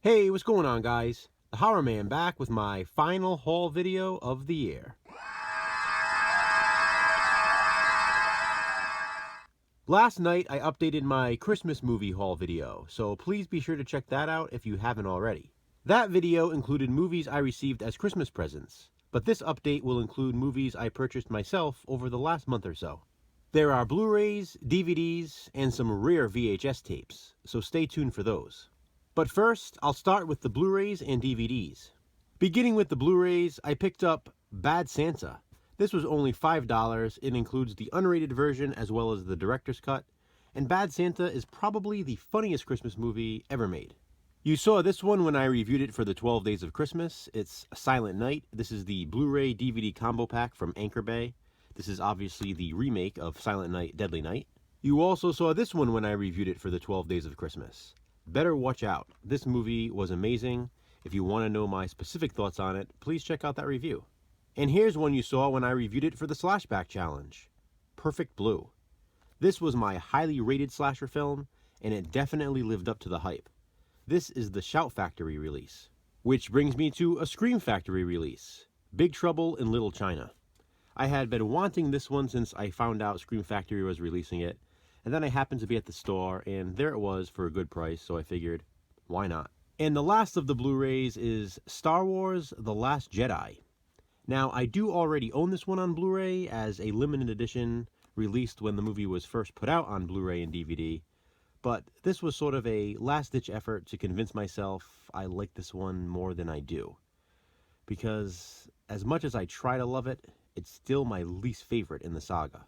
Hey, what's going on, guys? The Horror Man back with my final haul video of the year. Last night I updated my Christmas movie haul video, so please be sure to check that out if you haven't already. That video included movies I received as Christmas presents, but this update will include movies I purchased myself over the last month or so. There are Blu-rays, DVDs, and some rare VHS tapes, so stay tuned for those. But first, I'll start with the Blu-rays and DVDs. Beginning with the Blu-rays, I picked up Bad Santa. This was only $5. It includes the unrated version as well as the director's cut, and Bad Santa is probably the funniest Christmas movie ever made. You saw this one when I reviewed it for the 12 Days of Christmas. It's Silent Night. This is the Blu-ray DVD combo pack from Anchor Bay. This is obviously the remake of Silent Night, Deadly Night. You also saw this one when I reviewed it for the 12 Days of Christmas. Better watch out. This movie was amazing. If you want to know my specific thoughts on it, please check out that review. And here's one you saw when I reviewed it for the Slashback Challenge. Perfect Blue. This was my highly rated slasher film, and it definitely lived up to the hype. This is the Shout Factory release. Which brings me to a Scream Factory release. Big Trouble in Little China. I had been wanting this one since I found out Scream Factory was releasing it, and then I happened to be at the store, and there it was for a good price, so I figured, why not? And the last of the Blu-rays is Star Wars The Last Jedi. Now, I do already own this one on Blu-ray as a limited edition released when the movie was first put out on Blu-ray and DVD, but this was sort of a last-ditch effort to convince myself I like this one more than I do. Because as much as I try to love it, it's still my least favorite in the saga.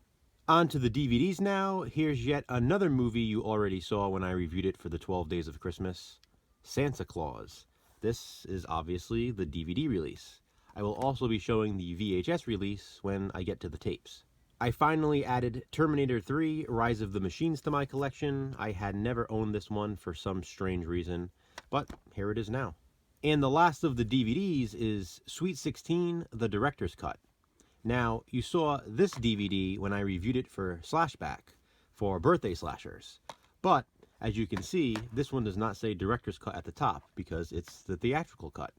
On to the DVDs now. Here's yet another movie you already saw when I reviewed it for the 12 Days of Christmas. Santa Claus. This is obviously the DVD release. I will also be showing the VHS release when I get to the tapes. I finally added Terminator 3 Rise of the Machines to my collection. I had never owned this one for some strange reason, but here it is now. And the last of the DVDs is Sweet 16, the director's cut. Now, you saw this DVD when I reviewed it for Slashback, for Birthday Slashers. But, as you can see, this one does not say Director's Cut at the top, because it's the theatrical cut.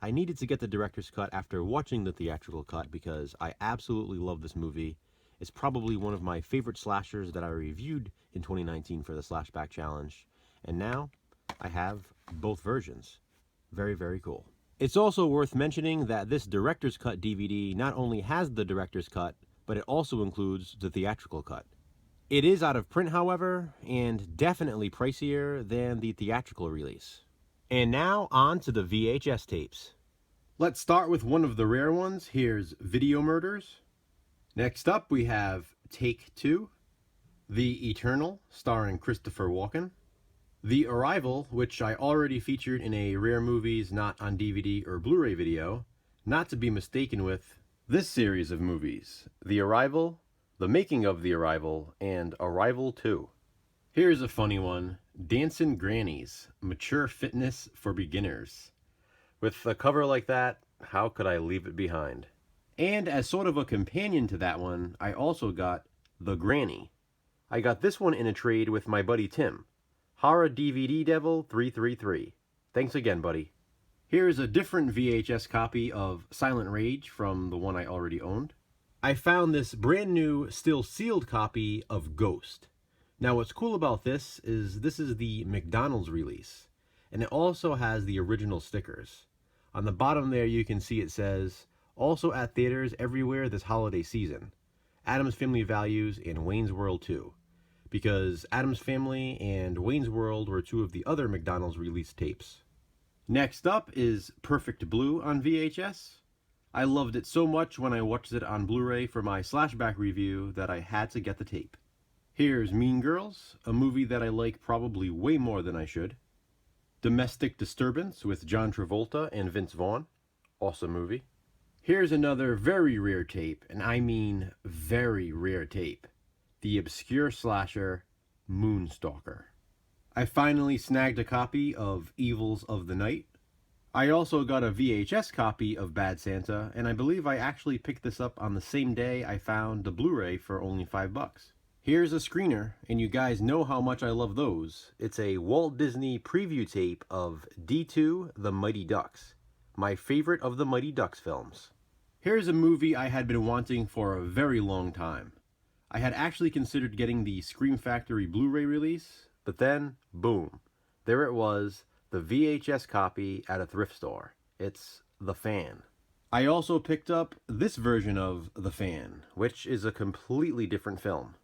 I needed to get the Director's Cut after watching the theatrical cut, because I absolutely love this movie. It's probably one of my favorite slashers that I reviewed in 2019 for the Slashback Challenge. And now, I have both versions. Very, very cool. It's also worth mentioning that this Director's Cut DVD not only has the Director's Cut, but it also includes the theatrical cut. It is out of print, however, and definitely pricier than the theatrical release. And now, on to the VHS tapes. Let's start with one of the rare ones. Here's Video Murders. Next up, we have Take Two, The Eternal, starring Christopher Walken. The Arrival, which I already featured in a Rare Movies Not on DVD or Blu-ray video, not to be mistaken with this series of movies, The Arrival, The Making of The Arrival, and Arrival 2. Here's a funny one, Dancin' Grannies, Mature Fitness for Beginners. With a cover like that, how could I leave it behind? And as sort of a companion to that one, I also got The Granny. I got this one in a trade with my buddy Tim. Horror DVD Devil 333. Thanks again, buddy. Here's a different VHS copy of Silent Rage from the one I already owned. I found this brand new, still sealed copy of Ghost. Now what's cool about this is the McDonald's release, and it also has the original stickers. On the bottom there you can see it says, also at theaters everywhere this holiday season, Addams Family Values and Wayne's World 2. Because Addams Family and Wayne's World were two of the other McDonald's released tapes. Next up is Perfect Blue on VHS. I loved it so much when I watched it on Blu-ray for my Slashback review that I had to get the tape. Here's Mean Girls, a movie that I like probably way more than I should. Domestic Disturbance with John Travolta and Vince Vaughn. Awesome movie. Here's another very rare tape, and I mean very rare tape. The obscure slasher, Moonstalker. I finally snagged a copy of Evils of the Night. I also got a VHS copy of Bad Santa, and I believe I actually picked this up on the same day I found the Blu-ray for only $5. Here's a screener, and you guys know how much I love those. It's a Walt Disney preview tape of D2, The Mighty Ducks, my favorite of the Mighty Ducks films. Here's a movie I had been wanting for a very long time. I had actually considered getting the Scream Factory Blu-ray release, but then, boom, there it was, the VHS copy at a thrift store. It's The Fan. I also picked up this version of The Fan, which is a completely different film.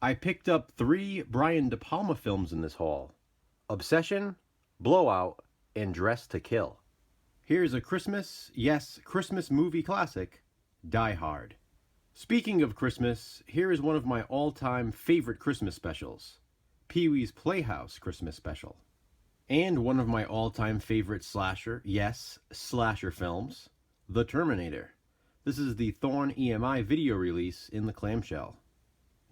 I picked up 3 Brian De Palma films in this haul: Obsession, Blowout, and Dress to Kill. Here's a Christmas, yes, Christmas movie classic, Die Hard. Speaking of Christmas, here is one of my all-time favorite Christmas specials, Pee-wee's Playhouse Christmas Special. And one of my all-time favorite slasher, yes, slasher films, The Terminator. This is the Thorn EMI video release in the clamshell.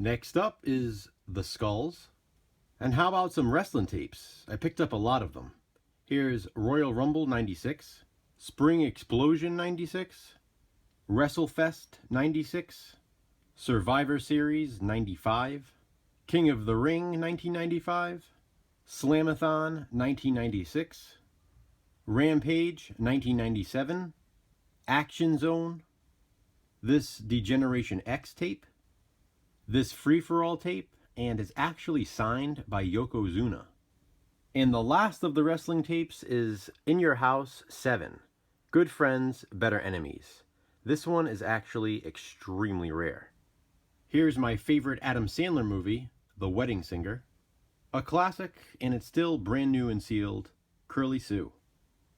Next up is The Skulls. And how about some wrestling tapes? I picked up a lot of them. Here's Royal Rumble 96, Spring Explosion 96, WrestleFest 96, Survivor Series 95, King of the Ring 1995, Slamathon 1996, Rampage 1997, Action Zone, this Degeneration X tape, this Free-for-All tape, and is actually signed by Yokozuna. And the last of the wrestling tapes is In Your House 7, Good Friends, Better Enemies. This one is actually extremely rare. Here's my favorite Adam Sandler movie, The Wedding Singer. A classic, and it's still brand new and sealed, Curly Sue.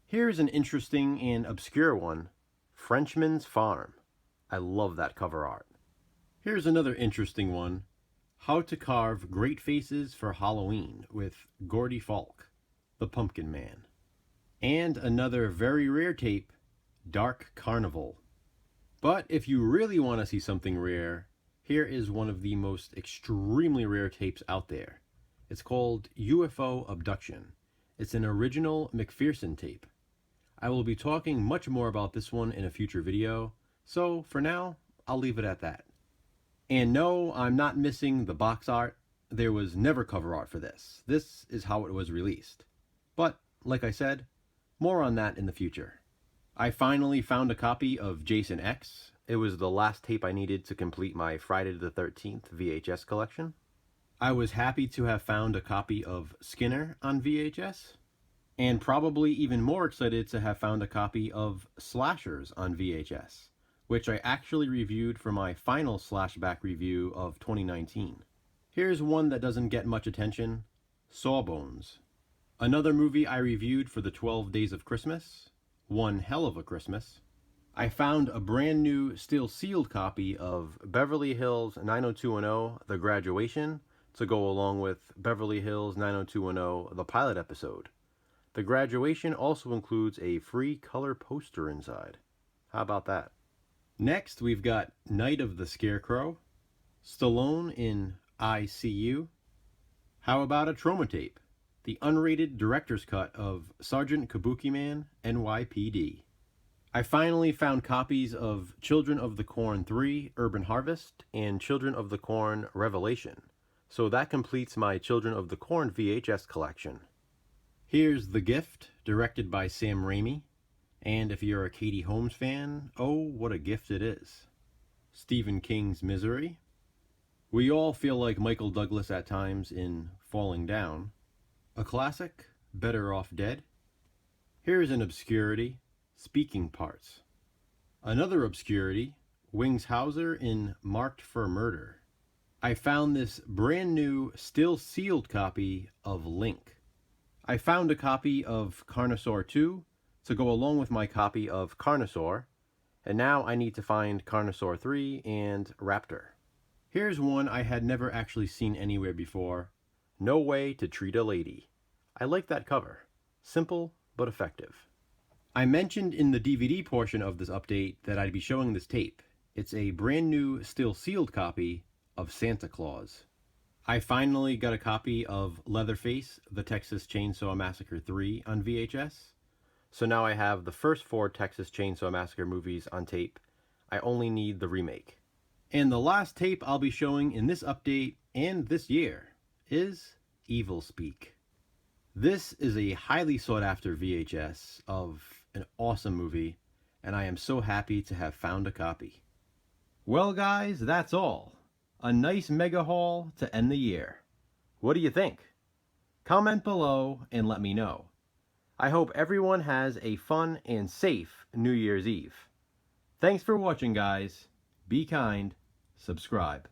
Here's an interesting and obscure one, Frenchman's Farm. I love that cover art. Here's another interesting one, How to Carve Great Faces for Halloween with Gordy Falk, the Pumpkin Man. And another very rare tape, Dark Carnival. But if you really want to see something rare, here is one of the most extremely rare tapes out there. It's called UFO Abduction. It's an original McPherson tape. I will be talking much more about this one in a future video, so for now, I'll leave it at that. And no, I'm not missing the box art. There was never cover art for this. This is how it was released. But, like I said, more on that in the future. I finally found a copy of Jason X. It was the last tape I needed to complete my Friday the 13th VHS collection. I was happy to have found a copy of Skinner on VHS, and probably even more excited to have found a copy of Slashers on VHS, which I actually reviewed for my final Slashback review of 2019. Here's one that doesn't get much attention, Sawbones. Another movie I reviewed for the 12 Days of Christmas, One Hell of a Christmas. I found a brand new, still sealed copy of Beverly Hills 90210, The Graduation, to go along with Beverly Hills 90210, The Pilot Episode. The Graduation also includes a free color poster inside. How about that? Next, we've got Night of the Scarecrow, Stallone in ICU. How about a Trauma tape? The unrated director's cut of Sergeant Kabuki Man, NYPD. I finally found copies of Children of the Corn 3, Urban Harvest, and Children of the Corn Revelation. So that completes my Children of the Corn VHS collection. Here's The Gift, directed by Sam Raimi. And if you're a Katie Holmes fan, oh, what a gift it is. Stephen King's Misery. We all feel like Michael Douglas at times in Falling Down. A classic, Better Off Dead. Here's an obscurity, Speaking Parts. Another obscurity, Wings Hauser in Marked for Murder. I found this brand new, still sealed copy of Link. I found a copy of Carnosaur 2, to go along with my copy of Carnosaur, and now I need to find Carnosaur 3 and Raptor. Here's one I had never actually seen anywhere before, No Way to Treat a Lady. I like that cover. Simple, but effective. I mentioned in the DVD portion of this update that I'd be showing this tape. It's a brand new, still sealed copy of Santa Claus. I finally got a copy of Leatherface, The Texas Chainsaw Massacre 3 on VHS. So now I have the first 4 Texas Chainsaw Massacre movies on tape. I only need the remake. And the last tape I'll be showing in this update and this year is Evil Speak. This is a highly sought after VHS of an awesome movie, and I am so happy to have found a copy. Well guys, that's all. A nice mega haul to end the year. What do you think? Comment below and let me know. I hope everyone has a fun and safe New Year's Eve. Thanks for watching guys. Be kind. Subscribe.